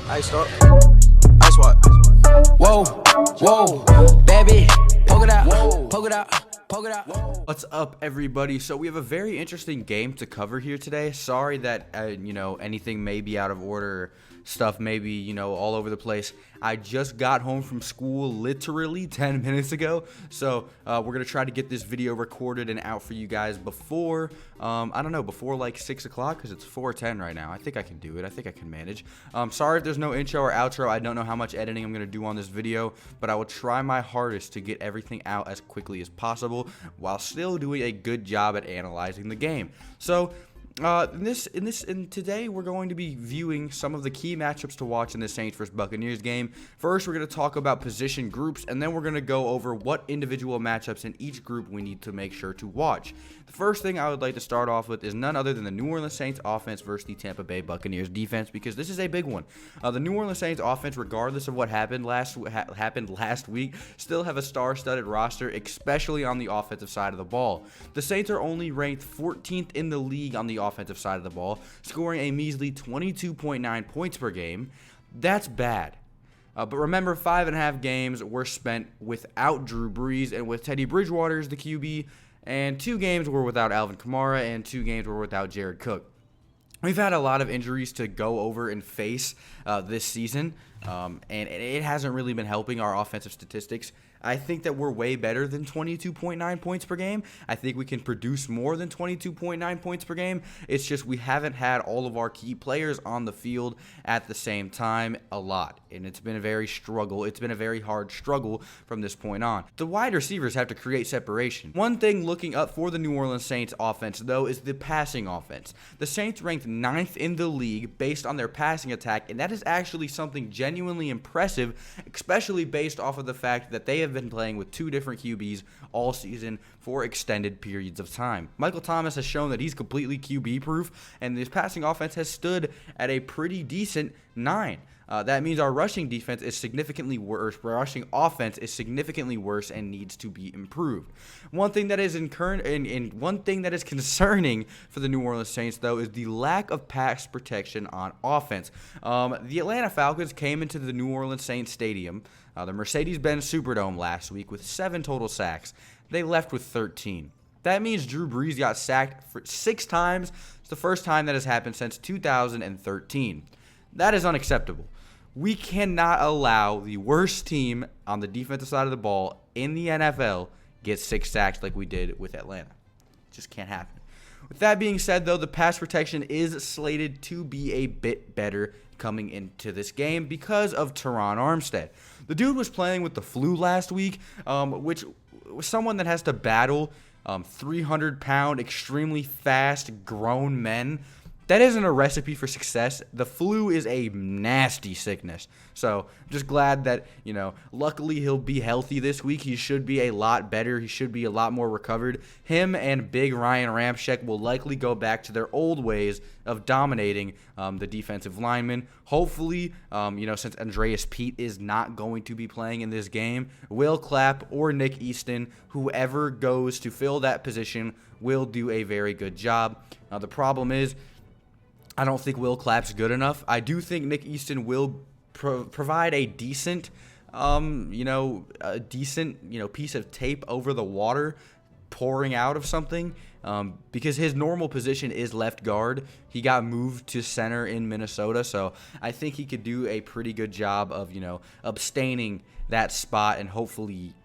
Ice up. Ice what? Whoa, whoa, baby, poke it out, poke it out, poke it out. What's up, everybody? So we have a very interesting game to cover here today. Sorry that anything may be out of order, stuff may be all over the place. I just got home from school literally 10 minutes ago, so we're gonna try to get this video recorded and out for you guys before before like 6 o'clock, because it's 4:10 right now. I think I can do it. I think I can manage. Sorry if there's no intro or outro. I don't know how much editing I'm gonna do on this video, but I will try my hardest to get everything out as quickly as possible while still doing a good job at analyzing the game. So today we're going to be viewing some of the key matchups to watch in the Saints vs Buccaneers game. First, we're going to talk about position groups, and then we're going to go over what individual matchups in each group we need to make sure to watch. The first thing I would like to start off with is none other than the New Orleans Saints offense versus the Tampa Bay Buccaneers defense, because this is a big one. The New Orleans Saints offense, regardless of what happened last week, still have a star-studded roster, especially on the offensive side of the ball. The Saints are only ranked 14th in the league on the offensive side of the ball, scoring a measly 22.9 points per game. That's bad. But remember, 5.5 games were spent without Drew Brees and with Teddy Bridgewater as the QB, and 2 games were without Alvin Kamara, and 2 games were without Jared Cook. We've had a lot of injuries to go over and face this season, and it hasn't really been helping our offensive statistics. I think that we're way better than 22.9 points per game. I think we can produce more than 22.9 points per game. It's just we haven't had all of our key players on the field at the same time a lot, and it's been a very hard struggle from this point on. The wide receivers have to create separation. One thing looking up for the New Orleans Saints offense, though, is the passing offense. The Saints ranked 9th in the league based on their passing attack, and that is actually something genuinely impressive, especially based off of the fact that they have been playing with 2 different QBs all season for extended periods of time. Michael Thomas has shown that he's completely QB proof, and this passing offense has stood at a pretty decent 9. That means our rushing defense is significantly worse. Rushing offense is significantly worse and needs to be improved. One thing that is concerning for the New Orleans Saints, though, is the lack of pass protection on offense. The Atlanta Falcons came into the New Orleans Saints stadium, the Mercedes-Benz Superdome, last week with 7 total sacks. They left with 13. That means Drew Brees got sacked for 6 times. It's the first time that has happened since 2013. That is unacceptable. We cannot allow the worst team on the defensive side of the ball in the NFL get 6 sacks like we did with Atlanta. It just can't happen. With that being said, though, the pass protection is slated to be a bit better coming into this game because of Teron Armstead. The dude was playing with the flu last week, which was someone that has to battle 300-pound, extremely fast, grown men. That isn't a recipe for success. The flu is a nasty sickness. So I'm just glad that, luckily he'll be healthy this week. He should be a lot better. He should be a lot more recovered. Him and big Ryan Ramczyk will likely go back to their old ways of dominating the defensive linemen. Hopefully, since Andreas Pete is not going to be playing in this game, Will Clapp or Nick Easton, whoever goes to fill that position, will do a very good job. The problem is, I don't think Will Clapp's good enough. I do think Nick Easton will provide a decent, piece of tape over the water pouring out of something, because his normal position is left guard. He got moved to center in Minnesota, so I think he could do a pretty good job of, abstaining that spot and hopefully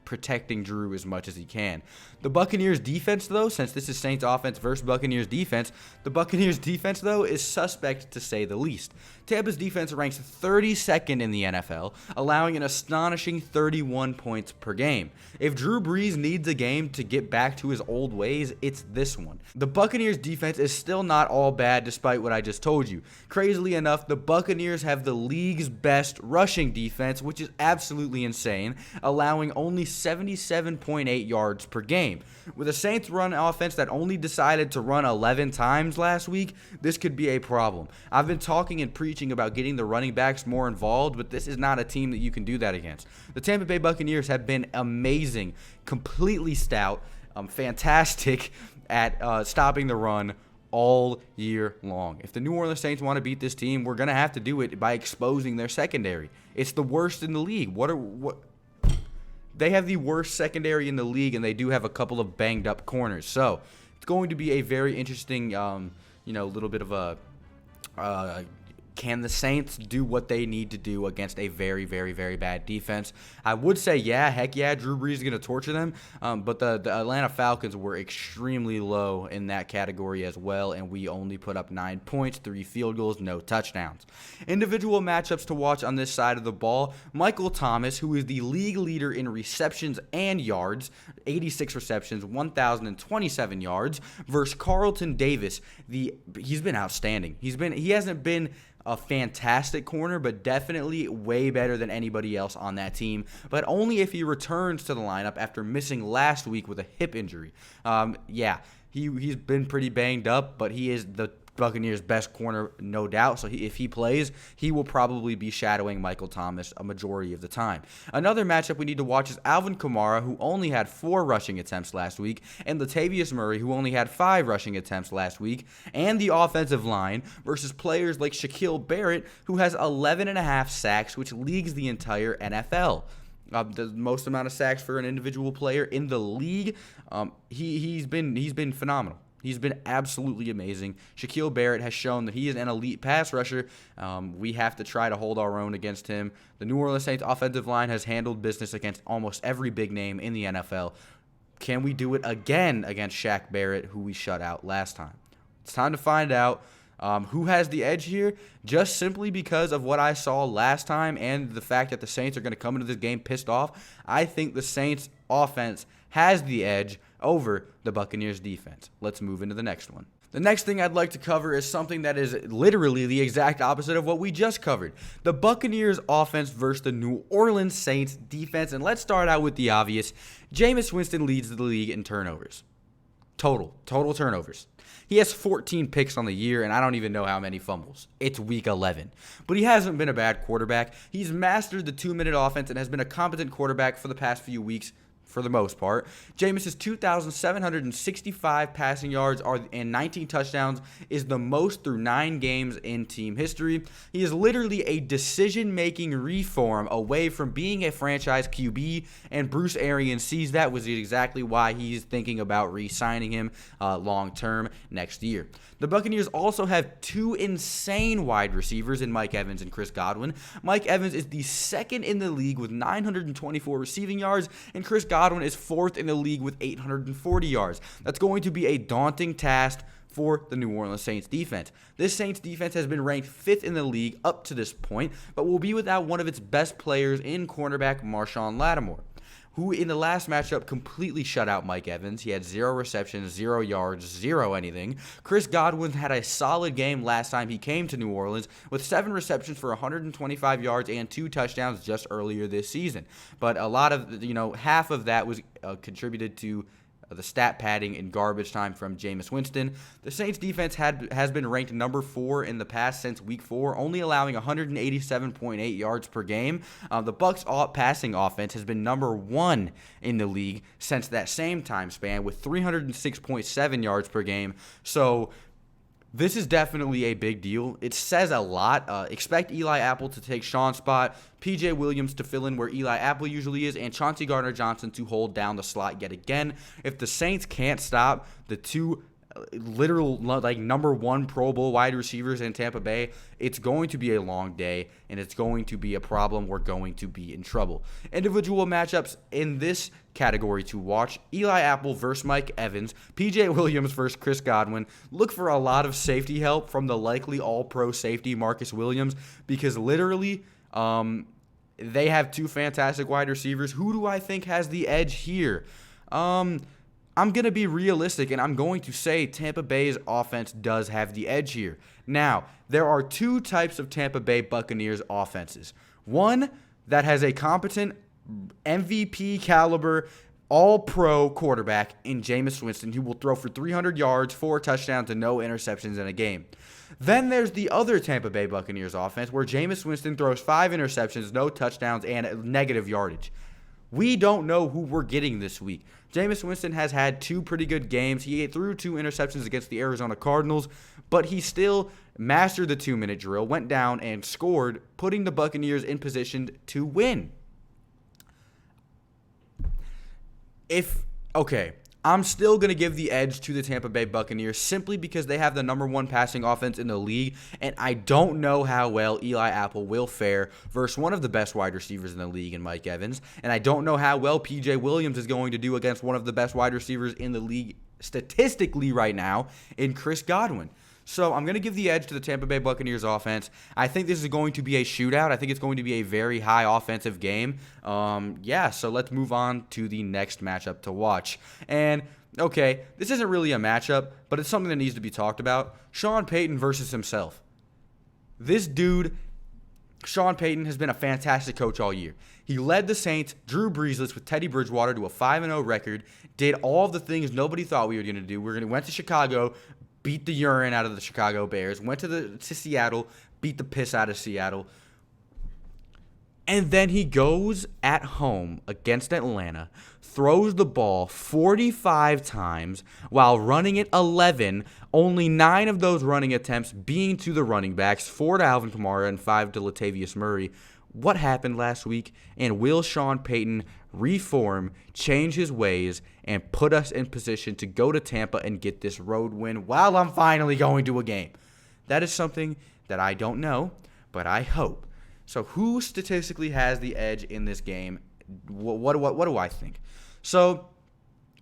protecting Drew as much as he can. The Buccaneers defense, though, since this is Saints offense versus Buccaneers defense, the Buccaneers defense, though, is suspect to say the least. Tampa's defense ranks 32nd in the NFL, allowing an astonishing 31 points per game. If Drew Brees needs a game to get back to his old ways, it's this one. The Buccaneers defense is still not all bad despite what I just told you. Crazily enough, the Buccaneers have the league's best rushing defense, which is absolutely insane, allowing only 77.8 yards per game. With a Saints run offense that only decided to run 11 times last week, this could be a problem. I've been talking and preaching about getting the running backs more involved, but this is not a team that you can do that against. The Tampa Bay Buccaneers have been amazing, completely stout, fantastic at stopping the run all year long. If the New Orleans Saints want to beat this team, we're going to have to do it by exposing their secondary. It's the worst in the league. They have the worst secondary in the league, and they do have a couple of banged up corners. So it's going to be a very interesting, little bit of a can the Saints do what they need to do against a very, very, very bad defense? I would say, heck yeah, Drew Brees is going to torture them. But the Atlanta Falcons were extremely low in that category as well, and we only put up 9 points, 3 field goals, no touchdowns. Individual matchups to watch on this side of the ball. Michael Thomas, who is the league leader in receptions and yards, 86 receptions, 1,027 yards, versus Carlton Davis. He's been outstanding. He hasn't been a fantastic corner, but definitely way better than anybody else on that team, but only if he returns to the lineup after missing last week with a hip injury. He's been pretty banged up, but he is the Buccaneers' best corner, no doubt. So if he plays, he will probably be shadowing Michael Thomas a majority of the time. Another matchup we need to watch is Alvin Kamara, who only had 4 rushing attempts last week, and Latavius Murray, who only had 5 rushing attempts last week, and the offensive line versus players like Shaquille Barrett, who has 11.5 sacks, which leads the entire NFL. The most amount of sacks for an individual player in the league. He's been phenomenal. He's been absolutely amazing. Shaquille Barrett has shown that he is an elite pass rusher. We have to try to hold our own against him. The New Orleans Saints offensive line has handled business against almost every big name in the NFL. Can we do it again against Shaq Barrett, who we shut out last time? It's time to find out who has the edge here, just simply because of what I saw last time and the fact that the Saints are going to come into this game pissed off. I think the Saints offense has the edge over the Buccaneers defense. Let's move into the next one. The next thing I'd like to cover is something that is literally the exact opposite of what we just covered. The Buccaneers offense versus the New Orleans Saints defense. And let's start out with the obvious. Jameis Winston leads the league in turnovers. Total turnovers. He has 14 picks on the year, and I don't even know how many fumbles. It's week 11. But he hasn't been a bad quarterback. He's mastered the 2-minute offense and has been a competent quarterback for the past few weeks, for the most part. Jameis's 2,765 passing yards and 19 touchdowns is the most through 9 games in team history. He is literally a decision-making reform away from being a franchise QB, and Bruce Arians sees that, which is exactly why he's thinking about re-signing him long-term next year. The Buccaneers also have 2 insane wide receivers in Mike Evans and Chris Godwin. Mike Evans is the second in the league with 924 receiving yards, and Chris Godwin is 4th in the league with 840 yards. That's going to be a daunting task for the New Orleans Saints defense. This Saints defense has been ranked 5th in the league up to this point, but will be without one of its best players in cornerback Marshawn Lattimore, who in the last matchup completely shut out Mike Evans. He had 0 receptions, 0 yards, 0 anything. Chris Godwin had a solid game last time he came to New Orleans with 7 receptions for 125 yards and 2 touchdowns just earlier this season. But a lot of, half of that was contributed to the stat padding and garbage time from Jameis Winston. The Saints defense has been ranked number 4 in the past since week 4, only allowing 187.8 yards per game. The Bucs passing offense has been number 1 in the league since that same time span with 306.7 yards per game. So this is definitely a big deal. It says a lot. Expect Eli Apple to take Sean's spot, PJ Williams to fill in where Eli Apple usually is, and Chauncey Gardner-Johnson to hold down the slot yet again. If the Saints can't stop the 2 literal number 1 Pro Bowl wide receivers in Tampa Bay, it's going to be a long day, and it's going to be a problem. We're going to be in trouble. Individual matchups in this category to watch: Eli Apple versus Mike Evans, PJ Williams versus Chris Godwin. Look for a lot of safety help from the likely all-pro safety Marcus Williams, because literally they have 2 fantastic wide receivers. Who do I think has the edge here? I'm going to be realistic, and I'm going to say Tampa Bay's offense does have the edge here. Now, there are 2 types of Tampa Bay Buccaneers offenses. One that has a competent MVP caliber all-pro quarterback in Jameis Winston, who will throw for 300 yards, 4 touchdowns, and no interceptions in a game. Then there's the other Tampa Bay Buccaneers offense where Jameis Winston throws 5 interceptions, no touchdowns, and negative yardage. We don't know who we're getting this week. Jameis Winston has had 2 pretty good games. He threw 2 interceptions against the Arizona Cardinals, but he still mastered the 2-minute drill, went down and scored, putting the Buccaneers in position to win. I'm still going to give the edge to the Tampa Bay Buccaneers simply because they have the #1 passing offense in the league, and I don't know how well Eli Apple will fare versus one of the best wide receivers in the league in Mike Evans, and I don't know how well P.J. Williams is going to do against one of the best wide receivers in the league statistically right now in Chris Godwin. So I'm going to give the edge to the Tampa Bay Buccaneers offense. I think this is going to be a shootout. I think it's going to be a very high offensive game. So let's move on to the next matchup to watch. And, okay, this isn't really a matchup, but it's something that needs to be talked about. Sean Payton versus himself. This dude, Sean Payton, has been a fantastic coach all year. He led the Saints, Drew Breesless with Teddy Bridgewater to a 5-0 record, did all of the things nobody thought we were going to do. Went to Chicago, beat the urine out of the Chicago Bears, went to Seattle, beat the piss out of Seattle. And then he goes at home against Atlanta, throws the ball 45 times while running it 11, only 9 of those running attempts being to the running backs, 4 to Alvin Kamara and 5 to Latavius Murray. What happened last week? And will Sean Payton reform, change his ways, and put us in position to go to Tampa and get this road win while I'm finally going to a game? That is something that I don't know, but I hope. So who statistically has the edge in this game? What do I think? So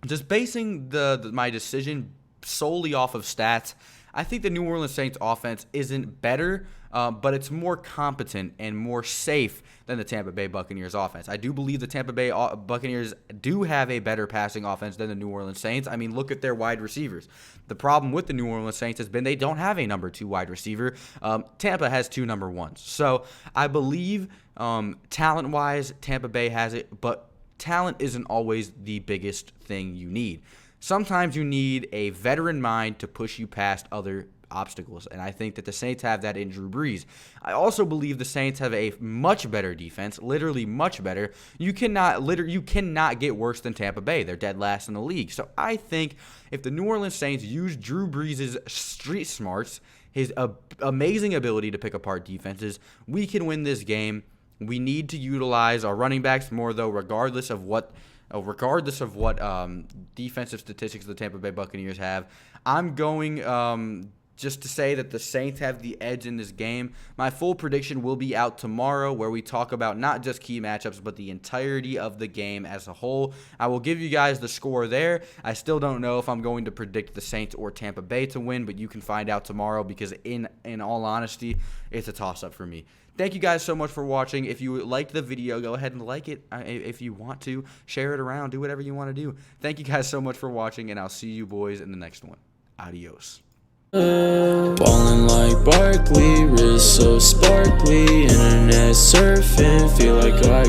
just basing my decision solely off of stats, I think the New Orleans Saints offense isn't better, but it's more competent and more safe than the Tampa Bay Buccaneers offense. I do believe the Tampa Bay Buccaneers do have a better passing offense than the New Orleans Saints. I mean, look at their wide receivers. The problem with the New Orleans Saints has been they don't have a #2 wide receiver. Tampa has 2 #1s. So I believe talent-wise, Tampa Bay has it, but talent isn't always the biggest thing you need. Sometimes you need a veteran mind to push you past other obstacles, and I think that the Saints have that in Drew Brees. I also believe the Saints have a much better defense, literally much better. You cannot get worse than Tampa Bay. They're dead last in the league. So I think if the New Orleans Saints use Drew Brees' street smarts, his amazing ability to pick apart defenses, we can win this game. We need to utilize our running backs more, though, regardless of what defensive statistics the Tampa Bay Buccaneers have. I'm going just to say that the Saints have the edge in this game. My full prediction will be out tomorrow, where we talk about not just key matchups, but the entirety of the game as a whole. I will give you guys the score there. I still don't know if I'm going to predict the Saints or Tampa Bay to win, but you can find out tomorrow because in all honesty, it's a toss-up for me. Thank you guys so much for watching. If you liked the video, go ahead and like it. If you want to, share it around. Do whatever you want to do. Thank you guys so much for watching, and I'll see you boys in the next one. Adios. Ballin' like Barkley, wrist so sparkly, internet surfing, feel like I